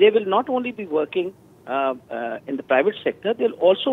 they will not only be working in the private sector, they'll also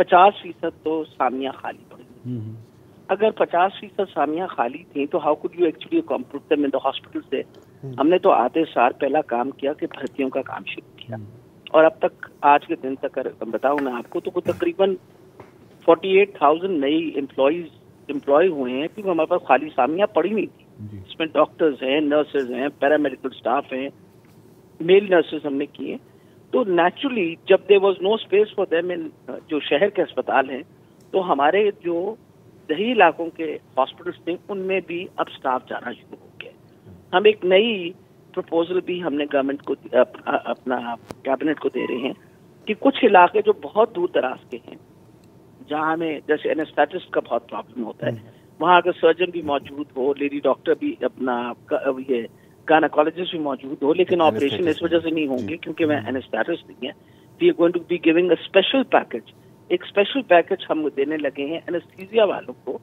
50% تو سامیاں خالی پڑی. اگر 50% سامیاں خالی تھیں تو how could you actually compute them in the hospital سے. ہم نے تو آتے سال پہلا کام کیا کہ بھرتیوں کا کام شروع کیا, اور اب تک آج کے دن تک بتاؤں میں آپ کو تو تقریباً 48,000 نئی امپلائی ہوئے ہیں, کیونکہ ہمارے پاس خالی سامیاں پڑی نہیں تھی. اس میں ڈاکٹرز ہیں, نرسز ہیں, پیرامیڈیکل سٹاف ہیں, میل نرسز ہم نے کیے. تو نیچرلی جب there was no space for them in جو شہر کے اسپتال ہیں, تو ہمارے جو دیہی علاقوں کے ہاسپٹلس تھے ان میں بھی اب سٹاف جانا شروع ہو گیا. ہم ایک نئی پروپوزل بھی ہم نے گورنمنٹ کو اپنا کیبنٹ کو دے رہے ہیں کہ کچھ علاقے جو بہت دور دراز کے ہیں, جہاں ہمیں جیسے اینستھیٹسٹ کا بہت پرابلم ہوتا ہے, وہاں اگر سرجن بھی موجود ہو, لیڈی ڈاکٹر بھی, اپنا یہ گائنیکالوجسٹ بھی موجود ہو, لیکن آپریشن اس وجہ سے نہیں ہوں گے کیونکہ میں اینستھیٹسٹ نہیں ہے. We are going to be giving a special package. ایک اسپیشل پیکج ہم دینے لگے ہیں اینستھیزیا والوں کو,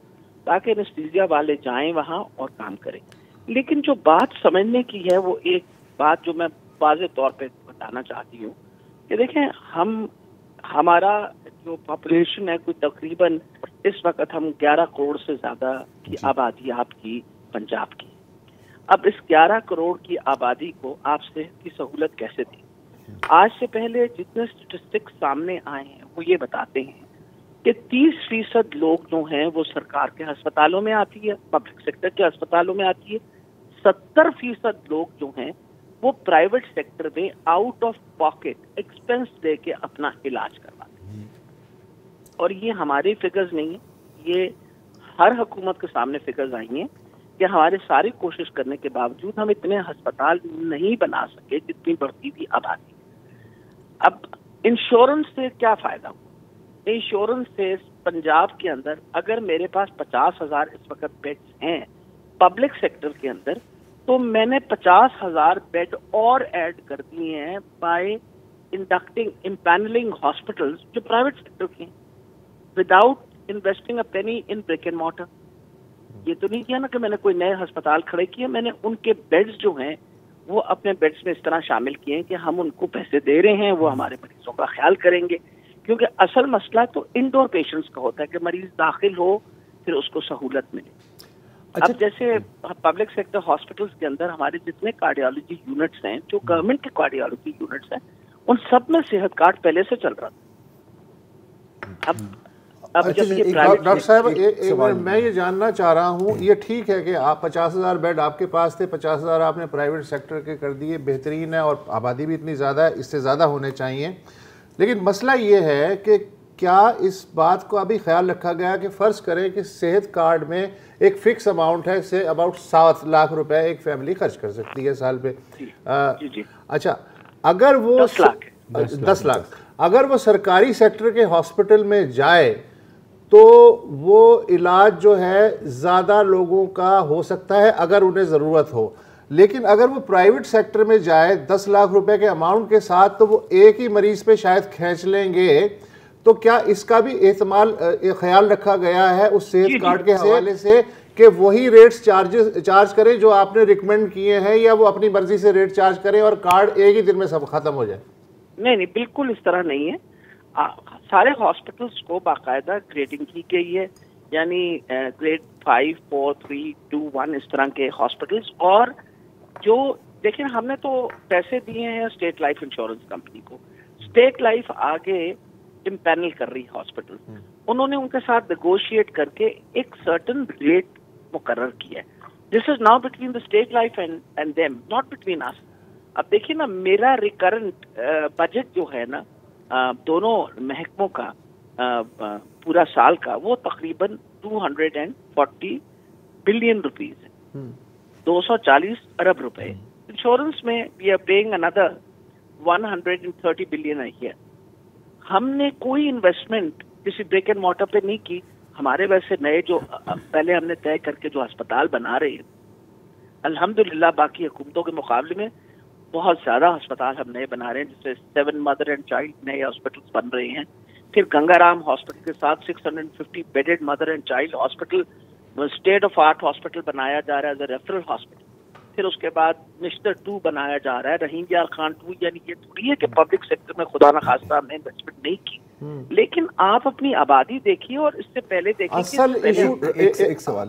تاکہ اینستھیزیا والے جائیں وہاں اور کام کریں. لیکن جو بات سمجھنے کی ہے وہ ایک بات جو میں واضح طور پہ بتانا چاہتی ہوں کہ دیکھیں, ہمارا جو پاپولیشن ہے کوئی تقریباً اس وقت ہم 11 کروڑ سے زیادہ کی آبادی آپ کی پنجاب کی. اب اس 11 کروڑ کی آبادی کو آپ صحت کی سہولت کیسے دیں؟ آج سے پہلے جتنے اسٹیٹسٹکس سامنے آئے ہیں وہ یہ بتاتے ہیں کہ 30% لوگ جو ہیں وہ سرکار کے ہسپتالوں میں آتی ہے, پبلک سیکٹر کے ہسپتالوں میں آتی ہے. 70% لوگ جو ہیں وہ پرائیویٹ سیکٹر میں آؤٹ آف پاکٹ ایکسپینس دے کے اپنا علاج کرواتے ہیں. اور یہ ہماری فگرز نہیں ہیں, یہ ہر حکومت کے سامنے فگرز آئی ہیں کہ ہمارے ساری کوشش کرنے کے باوجود ہم اتنے ہسپتال نہیں بنا سکے جتنی بڑھتی تھی آبادی. اب انشورنس سے کیا فائدہ ہوا؟ انشورنس سے پنجاب کے اندر اگر میرے پاس 50,000 اس وقت بیڈز ہیں پبلک سیکٹر کے اندر, تو میں نے 50,000 بیڈ اور ایڈ کر دیے ہیں بائی امپینلنگ ہاسپٹلز جو پرائیویٹ سیکٹر کے ہیں, without investing a penny in brick and mortar. یہ تو نہیں کیا نا کہ میں نے کوئی نئے ہسپتال کھڑے کیے, میں نے ان کے بیڈز جو ہیں وہ اپنے بیڈز میں اس طرح شامل کیے ہیں کہ ہم ان کو پیسے دے رہے ہیں, وہ ہمارے مریضوں کا خیال کریں گے. کیونکہ اصل مسئلہ تو انڈور پیشنٹس کا ہوتا ہے کہ مریض داخل ہو پھر اس کو سہولت ملے. اب جیسے پبلک سیکٹر ہاسپٹلس کے اندر ہمارے جتنے کارڈیالوجی یونٹس ہیں, جو گورنمنٹ کے کارڈیالوجی یونٹس ہیں, ان سب میں صحت کارڈ پہلے سے چل رہا تھا. اب جب یہ ڈاکٹر صاحب میں یہ جاننا چاہ رہا ہوں, یہ ٹھیک ہے کہ آپ 50,000 بیڈ آپ کے پاس تھے, 50,000 آپ نے پرائیویٹ سیکٹر کے کر دیے, بہترین ہے, اور آبادی بھی اتنی زیادہ ہے, اس سے زیادہ ہونے چاہیے. لیکن مسئلہ یہ ہے کہ کیا اس بات کو ابھی خیال رکھا گیا کہ فرض کریں کہ صحت کارڈ میں ایک فکس اماؤنٹ ہے, سے اباؤٹ 7 لاکھ روپے ایک فیملی خرچ کر سکتی ہے سال پہ. اچھا, اگر وہ 10 لاکھ اگر وہ سرکاری سیکٹر کے ہاسپٹل میں جائے تو وہ علاج جو ہے زیادہ لوگوں کا ہو سکتا ہے اگر انہیں ضرورت ہو. لیکن اگر وہ پرائیویٹ سیکٹر میں جائے 10 لاکھ روپے کے اماؤنٹ کے ساتھ تو وہ ایک ہی مریض پہ شاید کھینچ لیں گے. تو کیا اس کا بھی احتمال خیال رکھا گیا ہے اس صحت کارڈ کے حوالے سے کہ وہی ریٹس چارج کریں جو آپ نے ریکمینڈ کیے ہیں, یا وہ اپنی مرضی سے ریٹ چارج کریں اور کارڈ ایک ہی دن میں سب ختم ہو جائے؟ نہیں, بالکل اس طرح نہیں ہے. سارے ہاسپٹلس کو باقاعدہ گریڈنگ کی گئی ہے, یعنی گریڈ 5, 4, 3, 2, 1 اس طرح کے ہاسپٹلس. اور جو دیکھیں ہم نے تو پیسے دیے ہیں اسٹیٹ لائف انشورنس کمپنی کو, اسٹیٹ لائف آگے امپینل کر رہی ہاسپٹل, انہوں نے ان کے ساتھ نیگوشیٹ کر کے ایک سرٹن ریٹ مقرر کیا ہے. This is now between the state life and them, not between us. اب دیکھیے نا, میرا ریکرنٹ بجٹ جو ہے نا دونوں محکموں کا پورا سال کا, وہ تقریباً 240 بلین روپیز ہے, 240 ارب روپے. انشورنس میں وی آر پیئنگ اندر 130 بلین اے ایئر. ہم نے کوئی انویسٹمنٹ کسی بریک اینڈ مارٹر پہ نہیں کی. ہمارے ویسے نئے جو پہلے ہم نے طے کر کے جو ہسپتال بنا رہے ہیں, الحمدللہ باقی حکومتوں کے مقابلے میں بہت زیادہ ہسپتال ہم نئے بنا رہے ہیں. جیسے 7 مدر اینڈ چائلڈ نئے ہاسپٹل بن رہے ہیں. پھر گنگا رام ہاسپٹل کے ساتھ 650 bedded mother and child hospital, state of art hospital بنایا جا رہا ہے ایز اے ریفرل ہاسپٹل. پھر اس کے بعد مشتر 2 بنایا جا رہا ہے, رحیم یار خان 2. یعنی یہ تھوڑی ہے کہ پبلک سیکٹر میں خدا نخواستہ ہم نے انویسٹمنٹ نہیں کی. لیکن آپ اپنی آبادی دیکھیے اور اس سے پہلے دیکھیے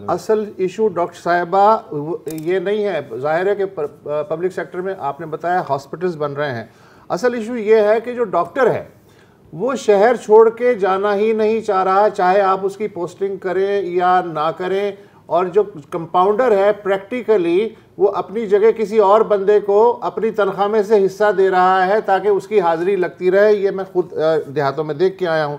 اصل ایشو ڈاکٹر صاحبہ یہ نہیں ہے. ظاہر ہے کہ پبلک سیکٹر میں آپ نے بتایا ہاسپٹلز بن رہے ہیں. اصل ایشو یہ ہے کہ جو ڈاکٹر ہے وہ شہر چھوڑ کے جانا ہی نہیں چاہ رہا, چاہے آپ اس کی پوسٹنگ کریں یا نہ کریں. اور جو کمپاؤنڈر ہے پریکٹیکلی وہ اپنی جگہ کسی اور بندے کو اپنی تنخواہ میں سے حصہ دے رہا ہے تاکہ اس کی حاضری لگتی رہے. یہ میں خود دیہاتوں میں دیکھ کے آیا ہوں.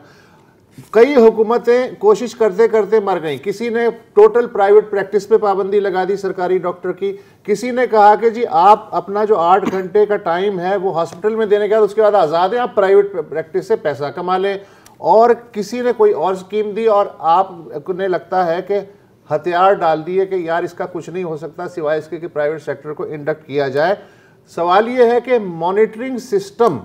کئی حکومتیں کوشش کرتے کرتے مر گئیں. کسی نے ٹوٹل پرائیویٹ پریکٹس پہ پابندی لگا دی سرکاری ڈاکٹر کی. کسی نے کہا کہ جی آپ اپنا جو 8 گھنٹے کا ٹائم ہے وہ ہاسپٹل میں دینے کے بعد اس کے بعد آزاد ہیں, آپ پرائیویٹ پریکٹس سے پیسہ کما لیں. اور کسی نے کوئی اور اسکیم دی اور آپ نے لگتا ہے کہ ہتھیار ڈال دیے کہ یار اس کا کچھ نہیں ہو سکتا سوائے اس کے کہ پرائیویٹ سیکٹر کو انڈکٹ کیا جائے. سوال یہ ہے کہ مانیٹرنگ سسٹم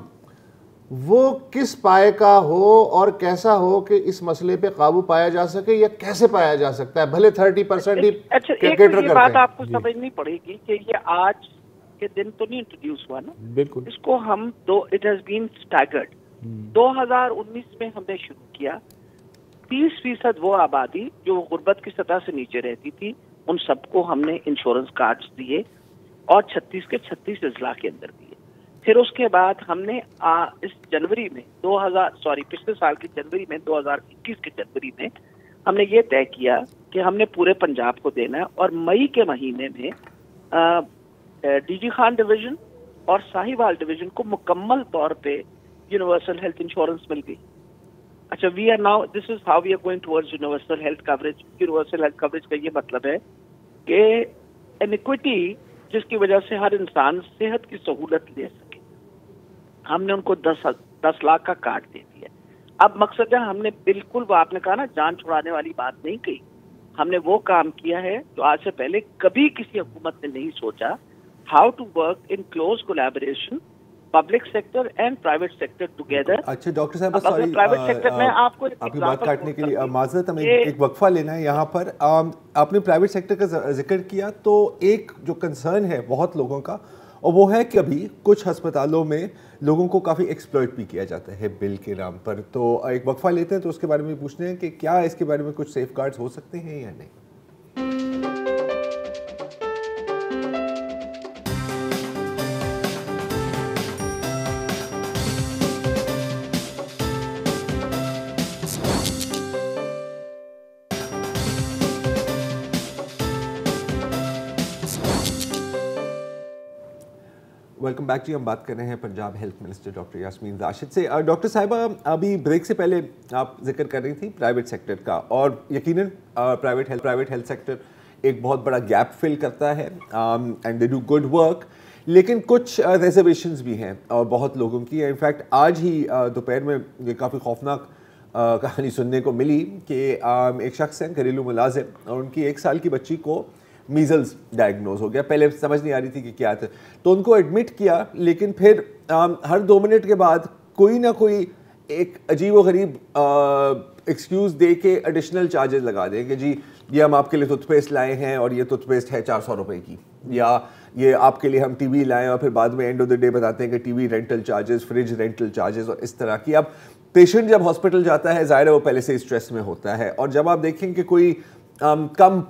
وہ کس پائے کا ہو اور کیسا ہو کہ اس مسئلے پہ قابو پایا جا سکے, یا کیسے پایا جا سکتا ہے؟ بھلے 30% ہی کیٹر کرتے ہیں. بات آپ کو سمجھنی پڑے گی کہ یہ آج کے دن تو نہیں انٹروڈیوس ہوا نا, بالکل. اس کو ہم اٹ ہیز بین اسٹیگرڈ. 2019 میں ہم نے شروع کیا. 30% وہ آبادی جو غربت کی سطح سے نیچے رہتی تھی ان سب کو ہم نے انشورنس کارڈز دیے اور 36 کے 36 اضلاع کے اندر دیے. پھر اس کے بعد ہم نے اس جنوری میں پچھلے سال کی جنوری میں 2021 کے جنوری میں ہم نے یہ طے کیا کہ ہم نے پورے پنجاب کو دینا ہے. اور مئی کے مہینے میں ڈی جی خان ڈویژن اور ساہیوال ڈویژن کو مکمل طور پہ یونیورسل ہیلتھ انشورنس مل گئی. اچھا we are now this is how we are going towards universal health coverage. Universal health coverage کا یہ مطلب ہے کہ انیکوٹی جس کی وجہ سے ہر انسان صحت کی سہولت لے سکے, ہم نے ان کو 10 لاکھ کا کارڈ دے دیا. اب مقصد ہے ہم نے بالکل وہ آپ نے کہا نا جان چھڑانے والی بات نہیں کہی. ہم نے وہ کام کیا ہے جو آج سے پہلے کبھی کسی حکومت نے نہیں سوچا. How to work in close collaboration public sector and private sector together. اچھا ڈاکٹر صاحب سوری پرائیویٹ سیکٹر میں آپ کو آپ کی بات کاٹنے کے لیے معذرت, ہمیں ایک وقفہ لینا ہے یہاں پر. آپ نے پرائیویٹ سیکٹر کا ذکر کیا تو ایک جو کنسرن ہے بہت لوگوں کا اور وہ ہے کہ ابھی کچھ ہسپتالوں میں لوگوں کو کافی ایکسپلائٹ بھی کیا جاتا ہے بل کے نام پر. تو ایک وقفہ لیتے ہیں تو اس کے بارے میں پوچھتے ہیں کہ کیا اس کے بارے میں کچھ سیف گارڈز ہو سکتے ہیں یا نہیں. ویلکم بیک جی. ہم بات کر رہے ہیں Punjab health minister doctor Yasmin Rashid سے. ڈاکٹر صاحبہ ابھی بریک سے پہلے آپ ذکر کر رہی تھی پرائیویٹ سیکٹر کا, اور یقیناً پرائیویٹ ہیلتھ سیکٹر ایک بہت بڑا گیپ فل کرتا ہے and they do good work, لیکن کچھ ریزرویشنز بھی ہیں اور بہت لوگوں کی. انفیکٹ آج ہی دوپہر میں یہ کافی خوفناک کہانی سننے کو ملی کہ ایک شخص ہیں گھریلو ملازم اور ان کی 1 سال کی بچی کو میزلز ڈائگنوز ہو گیا. پہلے سمجھ نہیں آ رہی تھی کہ کیا تھا, تو ان کو ایڈمٹ کیا, لیکن پھر ہر 2 منٹ کے بعد کوئی نہ کوئی ایک عجیب و غریب ایکسکیوز دے کے ایڈیشنل چارجز لگا دیں کہ جی یہ ہم آپ کے لیے ٹوتھ پیسٹ لائے ہیں اور یہ ٹوتھ پیسٹ ہے 400 روپے کی, یا یہ آپ کے لیے ہم ٹی وی لائیں, اور پھر بعد میں اینڈ آف دا ڈے بتاتے ہیں کہ T V rental charges, fridge rental charges اور اس طرح کی. اب پیشنٹ جب ہاسپٹل جاتا ہے ظاہر ہے وہ پہلے سے اسٹریس میں ہوتا ہے, اور جب آپ دیکھیں کہ کوئی کم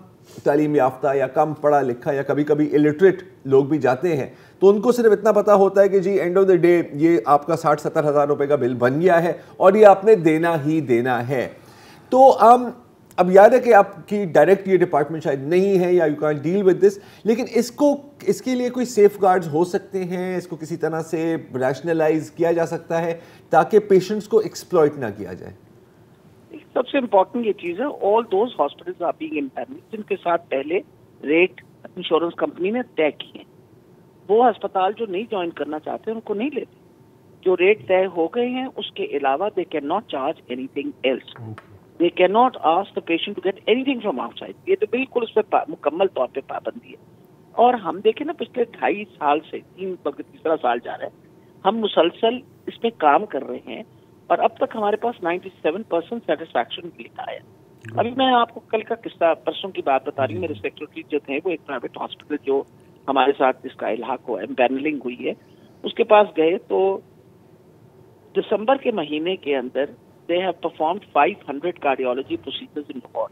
تعلیم یافتہ یا کم پڑھا لکھا یا کبھی کبھی الٹریٹ لوگ بھی جاتے ہیں تو ان کو صرف اتنا پتا ہوتا ہے کہ جی اینڈ آف دا ڈے یہ آپ کا 60-70 ہزار روپے کا بل بن گیا ہے اور یہ آپ نے دینا ہی دینا ہے. تو اب یاد ہے کہ آپ کی ڈائریکٹ یہ ڈپارٹمنٹ شاید نہیں ہے یا you can deal with this, لیکن اس کے لیے کوئی سیف گارڈز ہو سکتے ہیں, اس کو کسی طرح سے ریشنلائز کیا جا سکتا ہے تاکہ پیشنٹس کو ایکسپلائٹ نہ کیا جائے. سب سے امپورٹنٹ یہ چیز ہے all those hospitals are being impaired جن کے ساتھ پہلے ریٹ انشورنس کمپنی نے طے کیے. وہ ہسپتال جو نہیں جوائن کرنا چاہتے ان کو نہیں لیتے. جو ریٹ طے ہو گئے ہیں اس کے علاوہ they can not charge anything else. They can not ask the patient to get anything from outside. یہ تو بالکل اس پہ مکمل طور پہ پابندی ہے. اور ہم دیکھیں نا پچھلے 2.5 سال سے 3 بلکہ تیسرا سال جا رہا ہے ہم مسلسل اس پہ کام کر رہے ہیں اور اب تک ہمارے پاس 97% سیٹسفیکشن لکھا ہے. ابھی میں آپ کو کل کا قصہ پرسوں کی بات بتا رہی ہوں. میرے سیکرٹری جو تھے وہ ایک پرائیویٹ ہاسپٹل جو ہمارے ساتھ اس کا الحاق ہوا امپینلنگ ہوئی ہے اس کے پاس گئے تو دسمبر کے مہینے کے اندر they have performed 500 cardiology procedures in Lahore.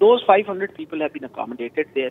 Those 500 people have been accommodated there.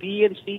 B and C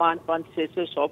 5-5, 600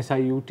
SIUT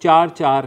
4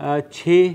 6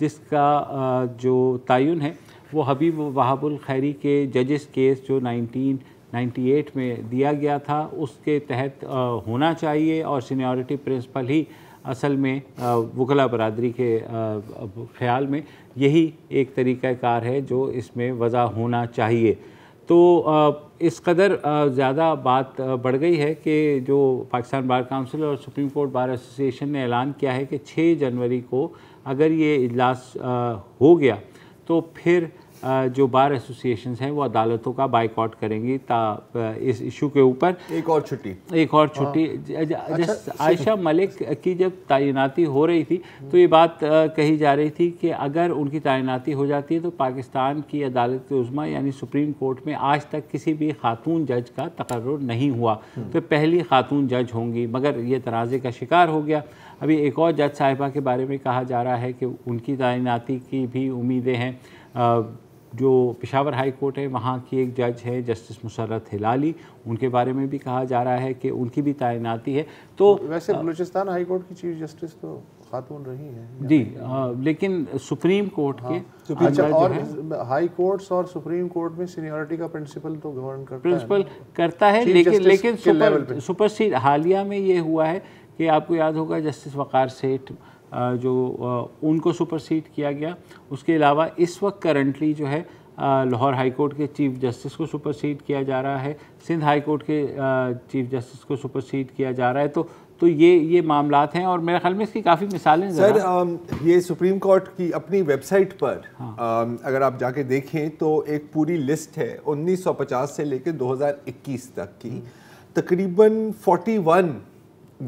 جس کا جو تعین ہے وہ حبیب وہاب الخیری کے ججز کیس جو 1998 میں دیا گیا تھا اس کے تحت ہونا چاہیے، اور سینیورٹی پرنسپل ہی اصل میں وکلاء برادری کے خیال میں یہی ایک طریقہ کار ہے جو اس میں وضع ہونا چاہیے۔ تو اس قدر زیادہ بات بڑھ گئی ہے کہ جو پاکستان بار کونسل اور سپریم کورٹ بار ایسوسی ایشن نے اعلان کیا ہے کہ 6 جنوری کو اگر یہ اجلاس ہو گیا تو پھر جو بار ایسوسی ایشنز ہیں وہ عدالتوں کا بائیکاٹ کریں گی اس ایشو کے اوپر۔ ایک اور چھٹی عائشہ ملک کی جب تعیناتی ہو رہی تھی تو یہ بات کہی جا رہی تھی کہ اگر ان کی تعیناتی ہو جاتی ہے تو پاکستان کی عدالت عظمیٰ یعنی سپریم کورٹ میں آج تک کسی بھی خاتون جج کا تقرر نہیں ہوا، تو پہلی خاتون جج ہوں گی، مگر یہ تنازع کا شکار ہو گیا۔ ابھی ایک اور جج صاحبہ کے بارے میں کہا جا رہا ہے کہ ان کی تعیناتی کی بھی امیدیں ہیں۔ جو پشاور ہائی کورٹ ہے وہاں کی ایک جج ہے جسٹس مسرت ہلالی، ان کے بارے میں بھی کہا جا رہا ہے کہ ان کی بھی تعیناتی ہے۔ تو ویسے بلوچستان ہائی کورٹ کی چیف جسٹس تو خاتون رہی ہیں جی، لیکن سپریم کورٹ کے اور ہائی کورٹس اور سپریم کورٹ میں سینیورٹی کا پرنسپل تو گورن کرتا ہے، لیکن سپر سیڈ حالیہ میں یہ ہوا ہے کہ آپ کو یاد ہوگا جسٹس وقار سیٹھ جو ان کو سپر سیڈ کیا گیا۔ اس کے علاوہ اس وقت کرنٹلی جو ہے لاہور ہائی کورٹ کے چیف جسٹس کو سپر سیڈ کیا جا رہا ہے، سندھ ہائی کورٹ کے چیف جسٹس کو سپر سیڈ کیا جا رہا ہے۔ تو یہ معاملات ہیں، اور میرے خیال میں اس کی کافی مثالیں سر یہ سپریم کورٹ کی اپنی ویب سائٹ پر اگر آپ جا کے دیکھیں تو ایک پوری لسٹ ہے 1950 سے لے کے 2021 تک کی، تقریباً 41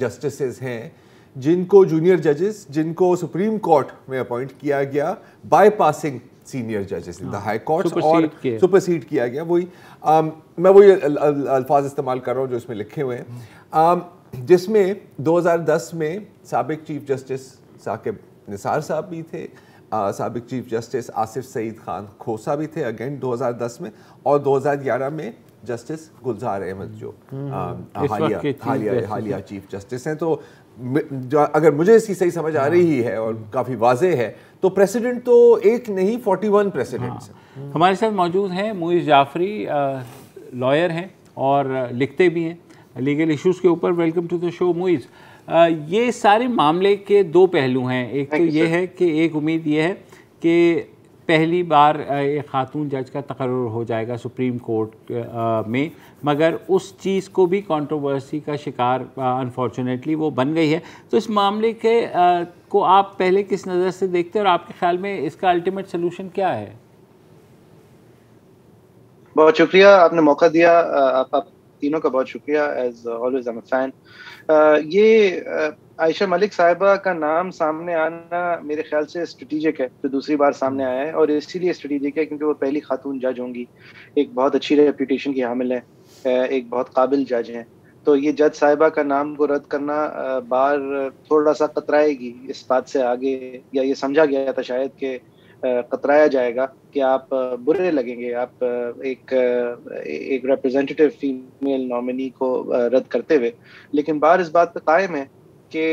جسٹسز ہیں جن کو جونیئر ججز جن کو سپریم کورٹ میں اپوائنٹ کیا گیا بائی پاسنگ سینئر ججز ان دا ہائی کورٹس، اور سپر سیڈ کیا گیا۔ وہی میں وہی الفاظ استعمال کر رہا ہوں جو اس میں لکھے ہوئے ہیں، جس میں 2010 میں سابق چیف جسٹس ثاقب نثار صاحب بھی تھے، سابق چیف جسٹس آصف سعید خان کھوسا بھی تھے اگین 2010 میں، اور 2011 میں جسٹس گلزار احمد جو حالیہ چیف جسٹس ہیں۔ تو اگر مجھے اس کی صحیح سمجھ آ رہی ہے اور کافی واضح ہے تو پریسیڈنٹ تو ایک نہیں 41 پریسیڈنٹس ہیں۔ ہمارے ساتھ موجود ہیں معیز جعفری، لائر ہیں اور لکھتے بھی ہیں لیگل ایشوز کے اوپر۔ ویلکم ٹو دا شو معیز۔ یہ سارے معاملے کے دو پہلو ہیں، ایک تو یہ ہے کہ ایک امید یہ ہے کہ پہلی بار ایک خاتون جج کا تقرر ہو جائے گا سپریم کورٹ میں، مگر اس چیز کو بھی کنٹروورسی کا شکار انفارچونیٹلی وہ بن گئی ہے۔ تو اس معاملے کو آپ پہلے کس نظر سے دیکھتے ہیں اور آپ کے خیال میں اس کا الٹیمیٹ سلوشن کیا ہے؟ بہت شکریہ، آپ نے موقع دیا، آپ تینوں کا بہت شکریہ، as always I am a fan. یہ عائشہ ملک صاحبہ کا نام سامنے آنا میرے خیال سے اسٹریٹجک ہے، جو دوسری بار سامنے آیا ہے، اور اسی لیے اسٹریٹجک ہے کیونکہ وہ پہلی خاتون جج ہوں گی، ایک بہت اچھی ریپوٹیشن کی حامل ہے، ایک بہت قابل جج ہیں۔ تو یہ جج صاحبہ کا نام کو رد کرنا بار تھوڑا سا قطرائے گی اس بات سے آگے، یا یہ سمجھا گیا تھا شاید کہ قطرایا جائے گا کہ آپ برے لگیں گے آپ ایک ریپرزینٹیٹیو فیمیل نامنی کو رد کرتے ہوئے، لیکن بار اس بات پہ قائم ہے کہ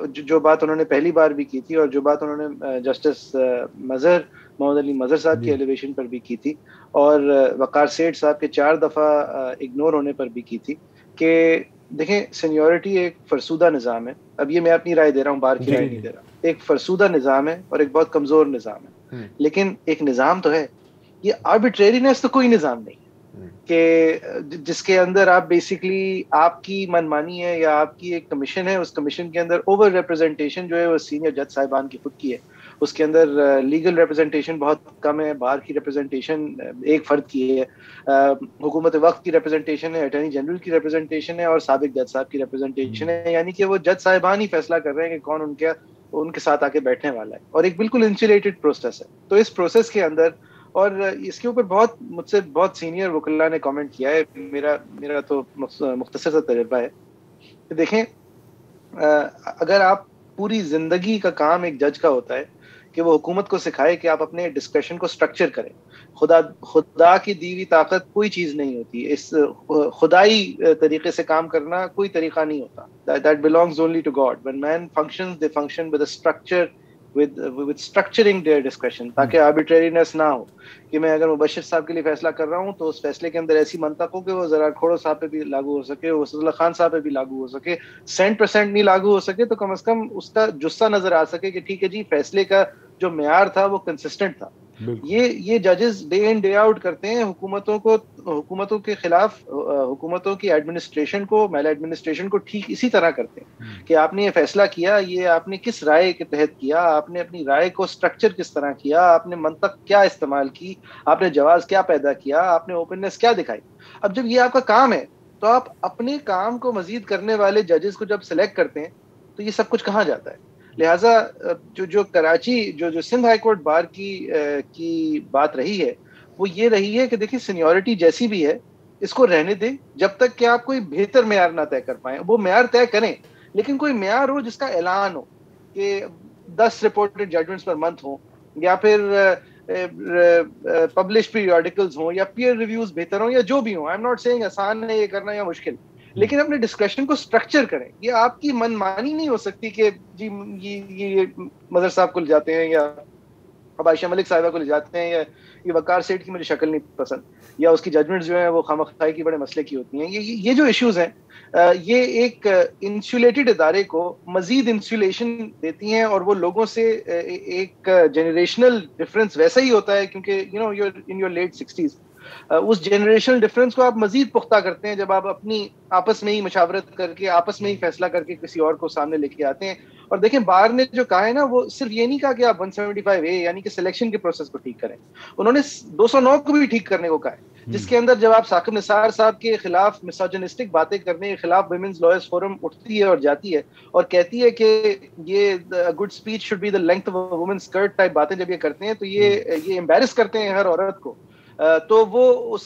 جو بات انہوں نے پہلی بار بھی کی تھی، اور جو بات انہوں نے جسٹس محمد علی مظہر صاحب کی ایلیویشن پر بھی کی تھی، اور وقار سیٹھ صاحب کے 4 دفعہ اگنور ہونے پر بھی کی تھی، کہ دیکھیں سینیورٹی ایک فرسودہ نظام ہے۔ اب یہ میں اپنی رائے دے رہا ہوں، بار کی رائے نہیں دے رہا۔ ایک فرسودہ نظام ہے اور ایک بہت کمزور نظام ہے، لیکن ایک نظام تو ہے۔ یہ آربیٹریرینس تو کوئی نظام نہیں کہ جس کے اندر آپ بیسکلی آپ کی منمانی ہے یا آپ کی ایک کمیشن ہے، اس کمیشن کے اندر اوور ریپرزنٹیشن جو ہے وہ سینئر جج صاحبان کی خود کی ہے، اس کے اندر لیگل ریپرزنٹیشن بہت کم ہے، بار کی ریپرزنٹیشن ایک فرد کی ہے، حکومت وقت کی ریپرزنٹیشن ہے، اٹارنی جنرل کی ریپرزنٹیشن ہے، اور سابق جج صاحب کی ریپرزنٹیشن ہے، یعنی کہ وہ جج صاحبان ہی فیصلہ کر رہے ہیں کہ کون ان کے ساتھ آ کے بیٹھنے والا ہے، اور ایک بالکل انسولیٹڈ پروسیس ہے۔ تو اس پروسیس کے اندر، اور اس کے اوپر مجھ سے بہت سینئر وکلاء نے کامنٹ کیا ہے، میرا تو مختصر سا تجربہ ہے کہ دیکھیں، اگر آپ پوری زندگی کا کام ایک جج کا ہوتا ہے کہ وہ حکومت کو سکھائے کہ آپ اپنے ڈسکریشن کو سٹرکچر کریں، خدا کی دی ہوئی طاقت کوئی چیز نہیں ہوتی، اس خدائی طریقے سے کام کرنا کوئی طریقہ نہیں ہوتا۔ That belongs only to God. When man functions, they function with a structure with structuring their discretion, تاکہ arbitrariness نہ ہو کہ میں اگر مبشر صاحب کے لیے فیصلہ کر رہا ہوں تو اس فیصلے کے اندر ایسی منطق ہو کہ وہ ذرا کھوڑو صاحب پہ بھی لاگو ہو سکے, وسط اللہ خان صاحب پہ بھی لاگو ہو سکے, 100% نہیں لاگو ہو سکے تو کم از کم اس کا جثہ نظر آ سکے کہ ٹھیک ہے جی فیصلے کا جو معیار تھا وہ کنسسٹنٹ تھا. یہ ججز ڈے ان ڈے آؤٹ کرتے ہیں حکومتوں کے خلاف, حکومتوں کی ایڈمنسٹریشن کو, میل ایڈمنسٹریشن کو ٹھیک اسی طرح کرتے ہیں کہ آپ نے یہ فیصلہ کیا, یہ آپ نے کس رائے کے تحت کیا, آپ نے اپنی رائے کو سٹرکچر کس طرح کیا, آپ نے منطق کیا استعمال کی, آپ نے جواز کیا پیدا کیا, آپ نے اوپننس کیا دکھائی. اب جب یہ آپ کا کام ہے تو آپ اپنے کام کو مزید کرنے والے ججز کو جب سلیکٹ کرتے ہیں تو یہ سب کچھ کہاں جاتا ہے. لہٰذا جو کراچی جو سندھ ہائی کورٹ بار کی بات رہی ہے وہ یہ رہی ہے کہ دیکھیں سینیورٹی جیسی بھی ہے اس کو رہنے دیں جب تک کہ آپ کوئی بہتر معیار نہ طے کر پائیں. وہ معیار طے کریں لیکن کوئی معیار ہو جس کا اعلان ہو کہ 10 رپورٹڈ ججمنٹس پر منتھ ہوں, یا پھر پبلش پیریوڈیکلز ہوں, یا پیئر ریویوز بہتر ہوں, یا جو بھی ہوں. آئی ایم ناٹ سیئنگ آسان ہے یہ کرنا یا مشکل, لیکن اپنے ڈسکشن کو سٹرکچر کریں. یہ آپ کی من مانی نہیں ہو سکتی کہ جی یہ مظہر صاحب کو لے جاتے ہیں, یا اب عائشہ ملک صاحبہ کو لے جاتے ہیں, یا یہ وقار سیٹھ کی مجھے شکل نہیں پسند, یا اس کی ججمنٹ جو ہیں وہ خامخواہی کی بڑے مسئلے کی ہوتی ہیں. یہ جو ایشوز ہیں یہ ایک انسولیٹڈ ادارے کو مزید انسولیشن دیتی ہیں, اور وہ لوگوں سے ایک جنریشنل ڈفرینس ویسا ہی ہوتا ہے کیونکہ you are in your late 60s. اس جنریشنل ڈفرینس کو آپ مزید پختہ کرتے ہیں جب آپ اپنی آپس میں ہی مشاورت کر کے, آپس میں ہی فیصلہ کر کے کسی اور کو سامنے لے کے آتے ہیں. اور دیکھیں بار نے جو کہا ہے نا, وہ صرف یہ نہیں کہا کہ آپ 175A یعنی کہ سلیکشن کے پروسیس کو ٹھیک کریں, انہوں نے 209 کو بھی ٹھیک کرنے کو کہا ہے, جس کے اندر جب آپ ثاقب نثار صاحب کے خلاف مسوجنسٹک باتیں کرنے کے خلاف ویمنز لائرز فورم اٹھتی ہے اور جاتی ہے اور کہتی ہے کہ یہ good speech should be the length of a woman skirt type باتیں جب یہ کرتے ہیں تو یہ امبیرس کرتے ہیں ہر عورت کو, تو وہ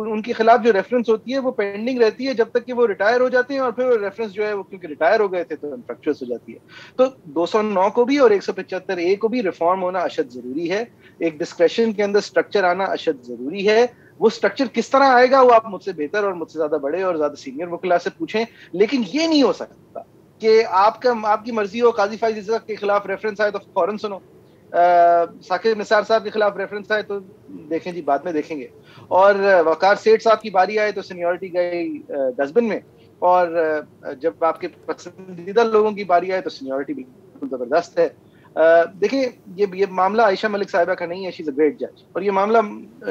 ان کے خلاف جو ریفرنس ہوتی ہے وہ پینڈنگ رہتی ہے جب تک کہ وہ ریٹائر ہو جاتے ہیں, اور پھر ریفرنس جو ہے وہ کیونکہ ریٹائر ہو گئے تھے تو انفیکچوس ہو جاتی ہے. تو 209 کو بھی اور 175A کو بھی ریفارم ہونا اشد ضروری ہے. ایک ڈسکریشن کے اندر اسٹرکچر آنا اشد ضروری ہے. وہ اسٹرکچر کس طرح آئے گا وہ آپ مجھ سے بہتر اور مجھ سے زیادہ بڑے اور زیادہ سینئر وکلاء سے پوچھیں, لیکن یہ نہیں ہو سکتا کہ آپ کی مرضی ہو, قاضی فائز عزت کے خلاف ریفرنس آئے تو فوراً سنو, ثاقب نثار صاحب کے خلاف ریفرنس آئے تو دیکھیں جی بعد میں دیکھیں گے, اور وقار سیٹھ صاحب کی باری آئے تو سینیورٹی گئی ڈسٹبن میں, اور جب آپ کے پسندیدہ لوگوں کی باری آئے تو سینیورٹی بالکل زبردست ہے. دیکھیں یہ معاملہ عائشہ ملک صاحبہ کا نہیں ہے, شی از اے گریٹ جج, اور یہ معاملہ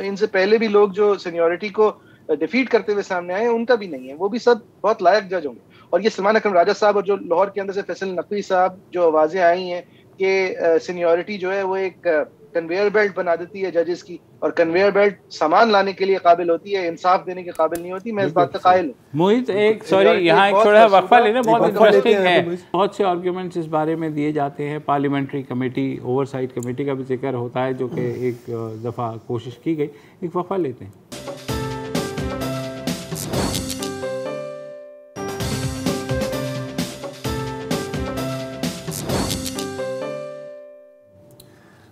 ان سے پہلے بھی لوگ جو سینیورٹی کو ڈیفیٹ کرتے ہوئے سامنے آئے ان کا بھی نہیں ہے, وہ بھی سب بہت لائق جج ہوں گے. اور یہ سلمان اکرم راجہ صاحب اور جو لاہور کے اندر سے فیصل نقوی صاحب جو آوازیں آئی ہیں کہ سینیورٹی جو ہے وہ ایک کنویئر بیلٹ بنا دیتی ہے ججز کی, اور کنویئر بیلٹ سامان لانے کے لیے قابل ہوتی ہے, انصاف دینے کے قابل نہیں ہوتی. میں اس بات کا قائل ہوں. موہت یہاں ایک چھوٹا وقفہ لینا, بہت انٹرسٹنگ ہے. بہت سے آرگیومنٹس اس بارے میں دیے جاتے ہیں, parliamentary committee, oversight committee کا بھی ذکر ہوتا ہے جو کہ ایک دفعہ کوشش کی گئی. ایک وقفہ لیتے ہیں.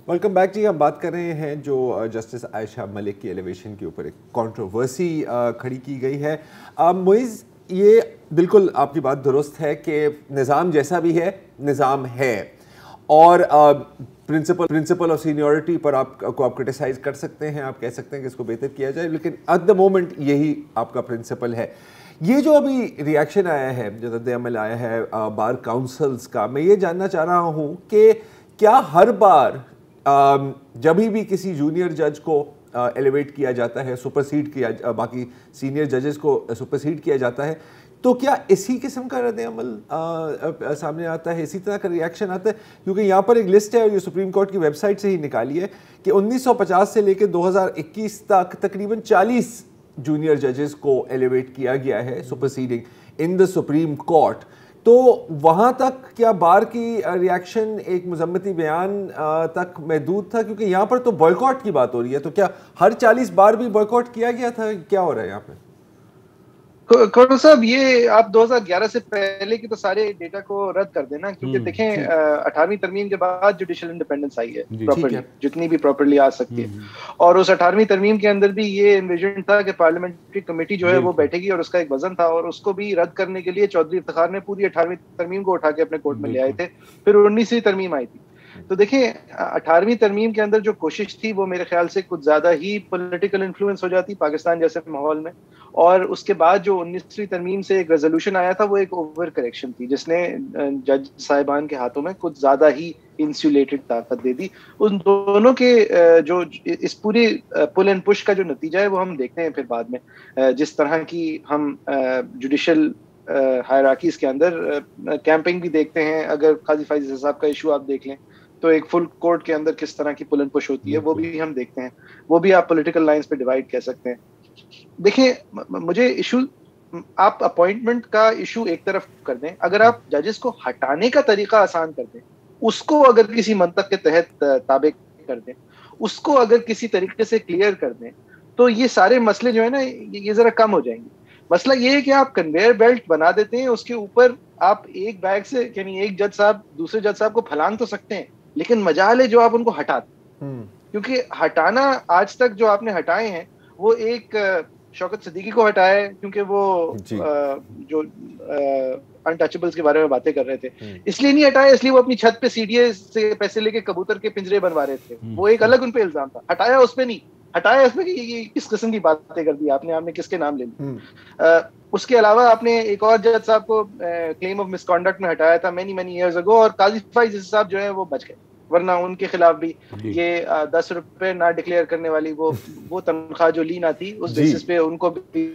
ویلکم بیک جی. ہم بات کر رہے ہیں جو جسٹس عائشہ ملک کی ایلیویشن کے اوپر ایک کنٹروورسی کھڑی کی گئی ہے. معیز, یہ بالکل آپ کی بات درست ہے کہ نظام جیسا بھی ہے نظام ہے, اور پرنسپل آف سینیورٹی پر آپ کرٹیسائز کر سکتے ہیں, آپ کہہ سکتے ہیں کہ اس کو بہتر کیا جائے, لیکن ایٹ دا مومنٹ یہی آپ کا پرنسپل ہے. یہ جو ابھی ریئیکشن آیا ہے, جو رد عمل آیا ہے بار کاؤنسلز کا, میں یہ جاننا چاہ رہا ہوں کہ کیا ہر بار جب بھی کسی جونیئر جج کو ایلیویٹ کیا جاتا ہے, سپرسیڈ کیا, باقی سینئر ججز کو سپرسیڈ کیا جاتا ہے, تو کیا اسی قسم کا رد عمل سامنے آتا ہے, اسی طرح کا ریئیکشن آتا ہے؟ کیونکہ یہاں پر ایک لسٹ ہے اور یہ سپریم کورٹ کی ویب سائٹ سے ہی نکالی ہے کہ 1950 سے لے کے 2021 تک تقریباً 40 جونیئر ججز کو ایلیویٹ کیا گیا ہے سپرسیڈنگ ان دا سپریم کورٹ. تو وہاں تک کیا بار کی ریاکشن ایک مذمتی بیان تک محدود تھا؟ کیونکہ یہاں پر تو بوائکاٹ کی بات ہو رہی ہے, تو کیا ہر 40 بار بھی بوائکاٹ کیا گیا تھا؟ کیا ہو رہا ہے یہاں پہ؟ کورنر صاحب, یہ آپ 2011 سے پہلے کی تو سارے ڈیٹا کو رد کر دینا, کیونکہ دیکھیں 18ویں ترمیم کے بعد جوڈیشل انڈیپینڈنس آئی ہے پراپرلی, جتنی بھی پراپرلی آ سکتی ہے, اور اس 18ویں ترمیم کے اندر بھی یہ انویژن تھا کہ پارلیمنٹری کمیٹی جو ہے وہ بیٹھے گی اور اس کا ایک وزن تھا, اور اس کو بھی رد کرنے کے لیے چودھری افتخار نے پوری 18ویں ترمیم کو اٹھا کے اپنے کورٹ میں لے آئے تھے. پھر 19ویں ترمیم آئی تھی. تو دیکھیں 18ویں ترمیم کے اندر جو کوشش تھی وہ میرے خیال سے کچھ زیادہ ہی پولیٹیکل انفلوئنس ہو جاتی پاکستان جیسے ماحول میں, اور اس کے بعد جو 19ویں ترمیم سے ایک ریزولوشن آیا تھا وہ ایک اوور کریکشن تھی جس نے جج صاحبان کے ہاتھوں میں کچھ زیادہ ہی انسولیٹڈ طاقت دے دی. ان دونوں کے جو اس پوری پل اینڈ پش کا جو نتیجہ ہے وہ ہم دیکھتے ہیں پھر بعد میں, جس طرح کی ہم جوڈیشل ہائرارکیز کے اندر کیمپنگ بھی دیکھتے ہیں. اگر قاضی فائز صاحب کا ایشو آپ دیکھ لیں تو ایک فل کورٹ کے اندر کس طرح کی پل اینڈ پش ہوتی ہے وہ بھی ہم دیکھتے ہیں. وہ بھی آپ پولیٹیکل لائنز پہ ڈیوائڈ کہہ سکتے ہیں. دیکھیں مجھے ایشو, آپ اپوائنٹمنٹ کا ایشو ایک طرف کر دیں, اگر آپ ججز کو ہٹانے کا طریقہ آسان کر دیں, اس کو اگر کسی منطق کے تحت تابع کر دیں, اس کو اگر کسی طریقے سے کلیئر کر دیں, تو یہ سارے مسئلے جو ہے نا یہ ذرا کم ہو جائیں گے. مسئلہ یہ ہے کہ آپ کنویئر بیلٹ بنا دیتے ہیں, اس کے اوپر آپ ایک بیگ سے یعنی ایک جج صاحب دوسرے جج صاحب کو پھلانگ تو سکتے ہیں, لیکن مجال ہے جو آپ ان کو ہٹا دیں. کیونکہ ہٹانا آج تک جو آپ نے ہٹائے ہیں وہ ایک شوکت صدیقی کو ہٹایا ہے کیونکہ وہ جو انٹچبلز کے بارے میں باتیں کر رہے تھے, اس لیے نہیں ہٹایا اس لیے وہ اپنی چھت پہ سی ڈی اے سے پیسے لے کے کبوتر کے پنجرے بنوا رہے تھے, وہ ایک الگ ان پہ الزام تھا. ہٹایا اس پہ نہیں, ہٹایا اس میں کہ یہ کس قسم کی باتیں کر دی آپ نے کس کے نام لے لی. اس کے علاوہ آپ نے ایک اور جج صاحب کو کلیم آف مس کانڈکٹ میں ہٹایا تھا مینی ایئرز اگو, اور قاضی فائز صاحب جو ہیں وہ بچ گئے, ورنہ ان کے خلاف بھی یہ 10 روپے نہ ڈکلیئر کرنے والی وہ تنخواہ جو لی نہ تھی اس بیسس پہ ان کو بھی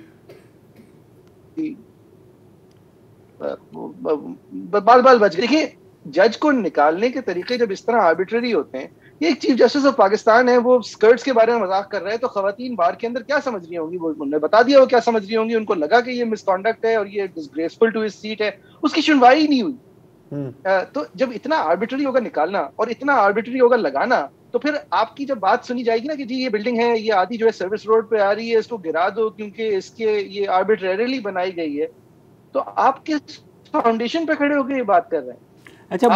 بال بچ گئے. دیکھیں جج کو نکالنے کے طریقے جب اس طرح آربیٹری ہوتے ہیں, یہ ایک چیف جسٹس آف پاکستان ہے, وہ اسکرٹس کے بارے میں مذاق کر رہے ہیں, تو خواتین بار کے اندر کیا سمجھ رہی ہوں گی, وہ انہوں نے بتا دیا وہ کیا سمجھ رہی ہوں گی, ان کو لگا کہ یہ مس کانڈکٹ ہے اور یہ ڈسگریسفل ٹو ہز سیٹ ہے, اس کی سنوائی ہی نہیں ہوئی. تو جب اتنا آربیٹری ہوگا نکالنا اور اتنا آربیٹری ہوگا لگانا, تو پھر آپ کی جب بات سنی جائے گی نا کہ جی یہ بلڈنگ ہے یہ آدھی جو ہے سروس روڈ پہ آ رہی ہے, اس کو گرا دو کیونکہ اس کے یہ آربیٹریلی بنائی گئی ہے, تو آپ کس فاؤنڈیشن پہ کھڑے ہو کے یہ بات کر رہے ہیں. اچھا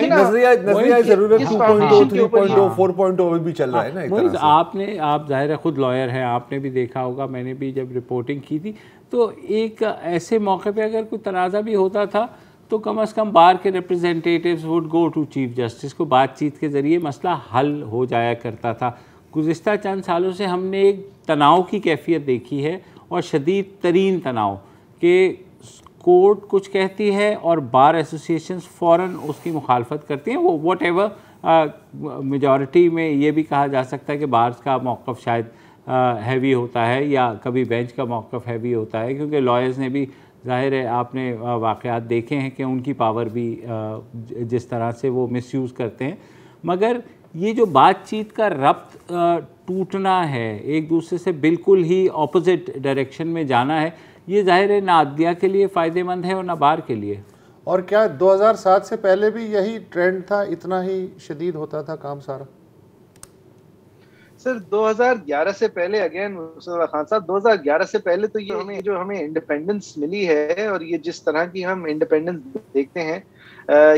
نظریہ ضرورت 2.0 3.0 4.0 بھی چل رہا ہے نا ایک طرح سے. آپ ظاہر ہے خود لائر ہیں, آپ نے بھی دیکھا ہوگا, میں نے بھی جب رپورٹنگ کی تھی تو ایک ایسے موقع پہ اگر کوئی تنازع بھی ہوتا تھا تو کم از کم بار کے representatives would go to chief justice کو بات چیت کے ذریعے مسئلہ حل ہو جایا کرتا تھا. گزشتہ چند سالوں سے ہم نے ایک تناؤ کی کیفیت دیکھی ہے, اور شدید ترین تناؤ, کہ کورٹ کچھ کہتی ہے اور بار ایسوسیشنز فوراً اس کی مخالفت کرتی ہیں. وہ واٹ ایور میجورٹی میں یہ بھی کہا جا سکتا ہے کہ بارز کا موقف شاید ہیوی ہوتا ہے یا کبھی بینچ کا موقف ہیوی ہوتا ہے, کیونکہ لائرز نے بھی ظاہر ہے آپ نے واقعات دیکھے ہیں کہ ان کی پاور بھی جس طرح سے وہ مس یوز کرتے ہیں. مگر یہ جو بات چیت کا ربط ٹوٹنا ہے, ایک دوسرے سے بالکل ہی اپوزٹ ڈائریکشن میں جانا ہے, یہ ظاہر ہے نہ عدلیہ کے لیے فائدہ مند ہے اور نہ بار کے لیے. اور کیا 2007 سے پہلے بھی یہی ٹرینڈ تھا, اتنا ہی شدید ہوتا تھا کام سارا؟ سر 2011 سے پہلے, اگین خان صاحب 2011 سے پہلے تو یہ جو ہمیں انڈیپینڈنس ملی ہے اور یہ جس طرح کی ہم انڈیپینڈنس دیکھتے ہیں,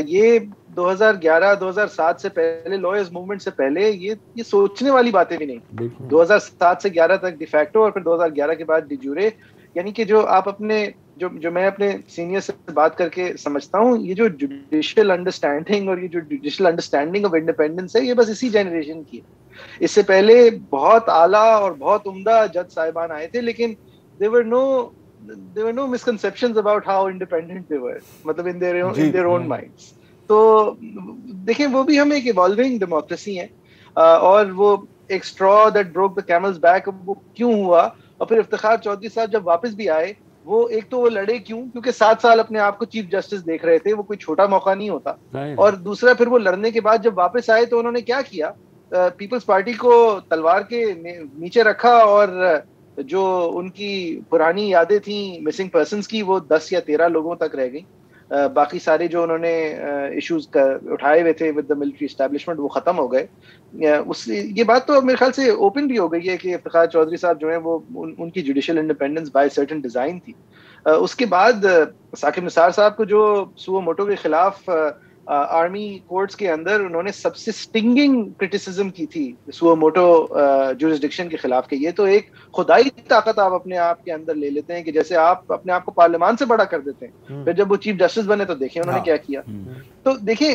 یہ 2011-2007 سے پہلے لائرز موومنٹ سے پہلے یہ سوچنے والی باتیں بھی نہیں. 2007 سے 11 تک ڈی فیکٹو اور پھر 2011 کے بعد ڈی جیورے, یعنی کہ جو آپ اپنے جو میں اپنے سینئر سے بات کر کے سمجھتا ہوں, یہ جو جوڈیشل انڈرسٹینڈنگ اور یہ جو جوڈیشل انڈرسٹینڈنگ آف انڈیپینڈنس ہے یہ بس اسی جنریشن کی ہے. اس سے پہلے بہت اعلیٰ اور بہت عمدہ جج صاحبان آئے تھے, لیکن there were no misconceptions about how independent they were, مطلب in their own minds. تو دیکھیں وہ بھی ہم ایک ایوالونگ ڈیموکریسی ہیں, اور وہ ایک straw that broke the camel's back وہ کیوں ہوا, اور پھر افتخار چودھری صاحب جب واپس بھی آئے, وہ ایک تو وہ لڑے کیوں, کیونکہ 7 سال اپنے آپ کو چیف جسٹس دیکھ رہے تھے, وہ کوئی چھوٹا موقع نہیں ہوتا, اور دوسرا پھر وہ لڑنے کے بعد جب واپس آئے تو انہوں نے کیا کیا, پیپلز پارٹی کو تلوار کے نیچے رکھا, اور جو ان کی پرانی یادیں تھیں مسنگ پرسنز کی وہ 10 یا 13 لوگوں تک رہ گئیں, باقی سارے جو انہوں نے ایشوز اٹھائے ہوئے تھے ود دا ملٹری اسٹیبلشمنٹ وہ ختم ہو گئے. یہ بات تو میرے خیال سے اوپن بھی ہو گئی ہے کہ افتخار چودھری صاحب جو ہیں وہ ان کی judicial independence by certain design تھی. اس کے بعد ثاقب نثار صاحب کو جو سوو موٹو کے خلاف آرمی کورٹس کے اندر انہوں نے سب سے سٹنگنگ کرٹیسزم کی تھی سوو موٹو جورسڈکشن کے خلاف, کہ یہ تو ایک خدائی طاقت آپ اپنے آپ کے اندر لے لیتے ہیں کہ جیسے آپ اپنے آپ کو پارلیمان سے بڑا کر دیتے ہیں, پھر جب وہ چیف جسٹس بنے تو دیکھیں انہوں نے کیا کیا. تو دیکھیں